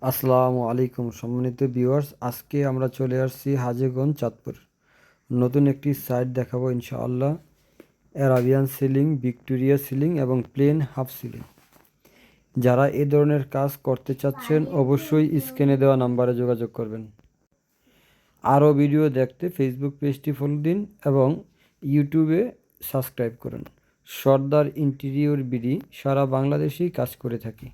আসসালামু আলাইকুম সম্মানিত ভিউয়ার্স, আজকে আমরা চলে আসছি হাজীগঞ্জ চাঁদপুর। নতুন একটি সাইট দেখাবো ইনশাআল্লাহ। অ্যারাবিয়ান সিলিং, ভিক্টোরিয়া সিলিং এবং প্লেন হাফ সিলিং। যারা এ ধরনের কাজ করতে চাচ্ছেন অবশ্যই স্ক্রিনে দেওয়া নাম্বারে যোগাযোগ করবেন। আরও ভিডিও দেখতে ফেসবুক পেজটি ফলো দিন এবং ইউটিউবে সাবস্ক্রাইব করুন। সর্দার ইন্টেরিয়র বিডি সারা বাংলাদেশেই কাজ করে থাকি।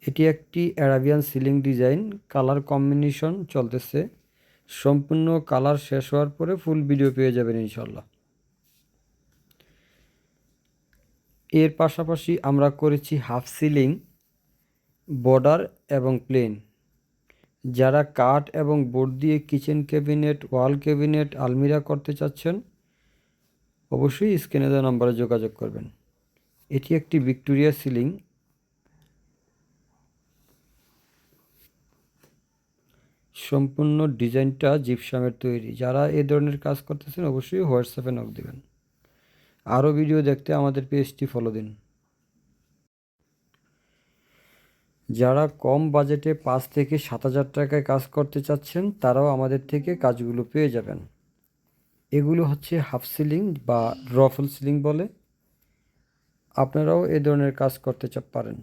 এটি একটি Arabian ceiling design, colour combination চলতেছে। সম্পূর্ণ কালার শেষ হওয়ার পরে ফুল ভিডিও পেয়ে যাবেন ইনশাল্লাহ। এর পাশাপাশি আমরা করেছি হাফ সিলিং, বর্ডার এবং প্লেন। যারা কাঠ এবং বোর্ড দিয়ে কিচেন ক্যাবিনেট, ওয়াল ক্যাবিনেট, আলমিরা করতে চাচ্ছেন অবশ্যই স্ক্রিনে দেওয়া নম্বরে যোগাযোগ করবেন। এটি একটি ভিক্টোরিয়া সিলিং। সম্পূর্ণ ডিজাইনটা জিপসামের তৈরি। যারা এ ধরনের কাজ করতেছেন অবশ্যই হোয়াটসঅ্যাপে নক দেবেন। আরও ভিডিও দেখতে আমাদের পেজটি ফলো দিন। যারা কম বাজেটে 5 থেকে 7,000 টাকায় কাজ করতে চাচ্ছেন তারাও আমাদের থেকে কাজগুলো পেয়ে যাবেন। এগুলো হচ্ছে হাফ সিলিং বা রফল সিলিং বলে। আপনারাও এ ধরনের কাজ করতে পারেন।